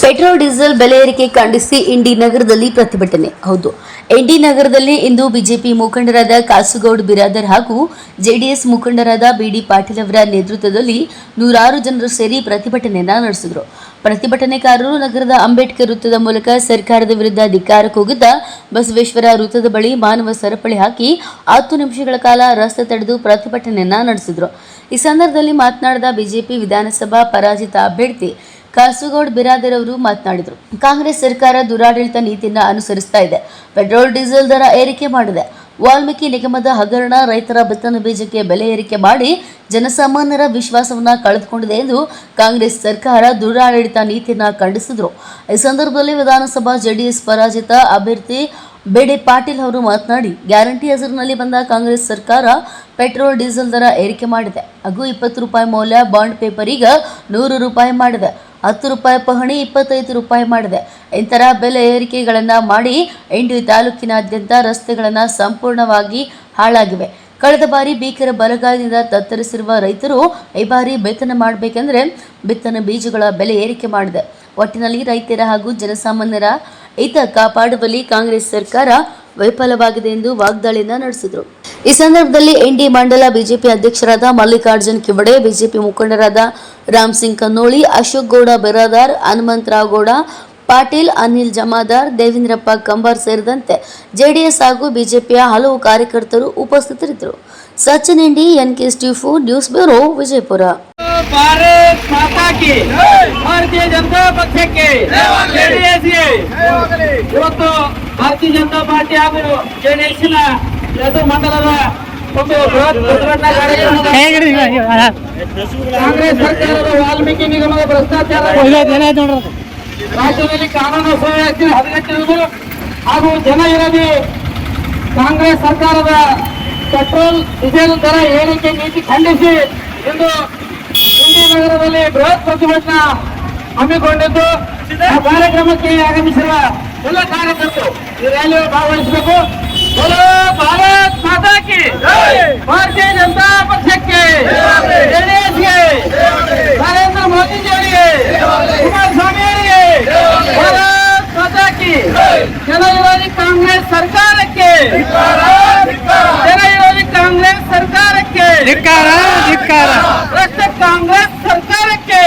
Petrol diesel ಬೆಲೆ ಏರಿಕೆ ಖಂಡಿಸಿ ಇಂಡಿ ನಗರದಲ್ಲಿ ಪ್ರತಿಭಟನೆ. ಹೌದು, ಇಂಡಿ ನಗರದಲ್ಲಿ ಇಂದು ಬಿಜೆಪಿ ಮುಖಂಡರಾದ ಕಾಸುಗೌಡ ಬಿರಾದರ್ ಹಾಗೂ ಜೆಡಿಎಸ್ ಮುಖಂಡರಾದ ಬಿಡಿ ಪಾಟೀಲ್ ಅವರ ನೇತೃತ್ವದಲ್ಲಿ ನೂರಾರು ಜನರು ಸೇರಿ ಪ್ರತಿಭಟನೆಯನ್ನ ನಡೆಸಿದರು. ಪ್ರತಿಭಟನೆಕಾರರು ನಗರದ ಅಂಬೇಡ್ಕರ್ ವೃತ್ತದ ಮೂಲಕ ಸರ್ಕಾರದ ವಿರುದ್ಧ ಧಿಕ್ಕಾರಕ್ಕೆ ಹೋಗಿದ್ದ ಬಸವೇಶ್ವರ ವೃತ್ತದ ಬಳಿ ಮಾನವ ಸರಪಳಿ ಹಾಕಿ 10 ನಿಮಿಷಗಳ ಕಾಲ ರಸ್ತೆ ತಡೆದು ಪ್ರತಿಭಟನೆಯನ್ನ ನಡೆಸಿದರು. ಈ ಸಂದರ್ಭದಲ್ಲಿ ಮಾತನಾಡಿದ ಬಿಜೆಪಿ ವಿಧಾನಸಭಾ ಪರಾಜಿತ ಅಭ್ಯರ್ಥಿ ಕಾಸುಗೌಡ ಬಿರಾದರ್ ಅವರು ಮಾತನಾಡಿದರು. ಕಾಂಗ್ರೆಸ್ ಸರ್ಕಾರ ದುರಾಡಳಿತ ನೀತಿಯನ್ನು ಅನುಸರಿಸ್ತಾ ಇದೆ. ಪೆಟ್ರೋಲ್ ಡೀಸೆಲ್ ದರ ಏರಿಕೆ ಮಾಡಿದೆ. ವಾಲ್ಮೀಕಿ ನಿಗಮದ ಹಗರಣ, ರೈತರ ಬಿತ್ತನೆ ಬೀಜಕ್ಕೆ ಬೆಲೆ ಏರಿಕೆ ಮಾಡಿ ಜನಸಾಮಾನ್ಯರ ವಿಶ್ವಾಸವನ್ನ ಕಳೆದುಕೊಂಡಿದೆ ಎಂದು ಕಾಂಗ್ರೆಸ್ ಸರ್ಕಾರ ದುರಾಡಳಿತ ನೀತಿಯನ್ನು ಖಂಡಿಸಿದರು. ಈ ಸಂದರ್ಭದಲ್ಲಿ ವಿಧಾನಸಭಾ ಜೆಡಿಎಸ್ ಪರಾಜಿತ ಅಭ್ಯರ್ಥಿ ಬಿಡಿ ಪಾಟೀಲ್ ಅವರು ಮಾತನಾಡಿ, ಗ್ಯಾರಂಟಿ ಹೆಸರಿನಲ್ಲಿ ಬಂದ ಕಾಂಗ್ರೆಸ್ ಸರ್ಕಾರ ಪೆಟ್ರೋಲ್ ಡೀಸೆಲ್ ದರ ಏರಿಕೆ ಮಾಡಿದೆ ಹಾಗೂ 20 ರೂಪಾಯಿ ಮೌಲ್ಯ ಬಾಂಡ್ ಪೇಪರ್ ಈಗ 100 ರೂಪಾಯಿ ಮಾಡಿದೆ. 10 ರೂಪಾಯಿ ಪಹಣಿ 25 ರೂಪಾಯಿ ಮಾಡಿದೆ. ಇಂತರ ಬೆಲೆ ಏರಿಕೆಗಳನ್ನು ಮಾಡಿ ಇಂಡಿ ತಾಲೂಕಿನಾದ್ಯಂತ ರಸ್ತೆಗಳನ್ನು ಸಂಪೂರ್ಣವಾಗಿ ಹಾಳಾಗಿವೆ. ಕಳೆದ ಬಾರಿ ಭೀಕರ ಬರಗಾಲದಿಂದ ತತ್ತರಿಸಿರುವ ರೈತರು ಈ ಬಾರಿ ಬಿತ್ತನೆ ಮಾಡಬೇಕೆಂದರೆ ಬಿತ್ತನೆ ಬೀಜಗಳ ಬೆಲೆ ಏರಿಕೆ ಮಾಡಿದೆ. ಒಟ್ಟಿನಲ್ಲಿ ರೈತರ ಹಾಗೂ ಜನಸಾಮಾನ್ಯರ ಹಿತ ಕಾಪಾಡುವಲ್ಲಿ ಕಾಂಗ್ರೆಸ್ ಸರ್ಕಾರ ವಿಫಲವಾಗಿದೆ ಎಂದು ವಾಗ್ದಾಳಿಯನ್ನು ನಡೆಸಿದರು. ಈ ಸಂದರ್ಭದಲ್ಲಿ ಇಂಡಿ ಮಂಡಲ ಬಿಜೆಪಿ ಅಧ್ಯಕ್ಷರಾದ ಮಲ್ಲಿಕಾರ್ಜುನ್ ಕಿವಡೆ, ಬಿಜೆಪಿ ಮುಖಂಡರಾದ ರಾಮ್ ಸಿಂಗ್ ಕನ್ನೋಳಿ, ಅಶೋಕ್ ಗೌಡ ಬಿರಾದಾರ್, ಹನುಮಂತರಾವ್ ಗೌಡ ಪಾಟೀಲ್, ಅನಿಲ್ ಜಮಾದಾರ್, ದೇವೇಂದ್ರಪ್ಪ ಕಂಬಾರ್ ಸೇರಿದಂತೆ ಜೆಡಿಎಸ್ ಹಾಗೂ ಬಿಜೆಪಿಯ ಹಲವು ಕಾರ್ಯಕರ್ತರು ಉಪಸ್ಥಿತರಿದ್ದರು. ಸಚಿನ್ ಇಂಡಿ, ಎನ್ಕೆ ಸ್ಟಿಫು, ನ್ಯೂಸ್ ಬ್ಯೂರೋ, ವಿಜಯಪುರ. ಭಾರತ್ ಮಾತಾ ಕಿ ಭಾರತೀಯ ಜನತಾ ಪಕ್ಷಕ್ಕೆ ಇವತ್ತು ಭಾರತೀಯ ಜನತಾ ಪಾರ್ಟಿ ಹಾಗೂ ಜೆಡಿಎಸ್ನ ಎರಡು ಮಂಡಲದ ಒಂದು ಬೃಹತ್ ಪ್ರತಿಭಟನಾ ಕಾರ್ಯಕ್ರಮ ಕಾಂಗ್ರೆಸ್ ಸರ್ಕಾರದ ವಾಲ್ಮೀಕಿ ನಿಗಮದ ಭ್ರಷ್ಟಾಚಾರ, ರಾಜ್ಯದಲ್ಲಿ ಕಾನೂನು ಸುವ್ಯವಸ್ಥೆ ಹದಗೆಟ್ಟಿರುವುದು ಹಾಗೂ ಜನ ವಿರೋಧಿ ಕಾಂಗ್ರೆಸ್ ಸರ್ಕಾರದ ಪೆಟ್ರೋಲ್ ಡೀಸೆಲ್ ದರ ಏರಿಕೆ ನೀತಿ ಖಂಡಿಸಿ ಇಂದು ಇಂಡಿ ನಗರದಲ್ಲಿ ಬೃಹತ್ ಪ್ರತಿಭಟನಾ ಹಮ್ಮಿಕೊಂಡಿದ್ದು ಆ ಕಾರ್ಯಕ್ರಮಕ್ಕೆ ಆಗಮಿಸಿರುವ ಎಲ್ಲ ಕಾರ್ಯಕರ್ತರು ಈ ರ್ಯಾಲಿಯಲ್ಲಿ ಭಾಗವಹಿಸಬೇಕು. ಭಾರತ್ ಮಾತಾ ಕಿ ಭಾರತೀಯ ಜನತಾ ಪಕ್ಷಕ್ಕೆ, ಜೆಡಿಎಸ್ಗೆ, ನರೇಂದ್ರ ಮೋದಿಜಿಯವರಿಗೆ, ಕುಮಾರಸ್ವಾಮಿ ಅವರಿಗೆ, ಭಾರತ್ ಮಾತಾ ಕಿ. ಜನವಿರೋಧಿ ಕಾಂಗ್ರೆಸ್ ಸರ್ಕಾರಕ್ಕೆ, ಜನವಿರೋಧಿ ಕಾಂಗ್ರೆಸ್ ಸರ್ಕಾರಕ್ಕೆ, ಭ್ರಷ್ಟ ಕಾಂಗ್ರೆಸ್ ಸರ್ಕಾರಕ್ಕೆ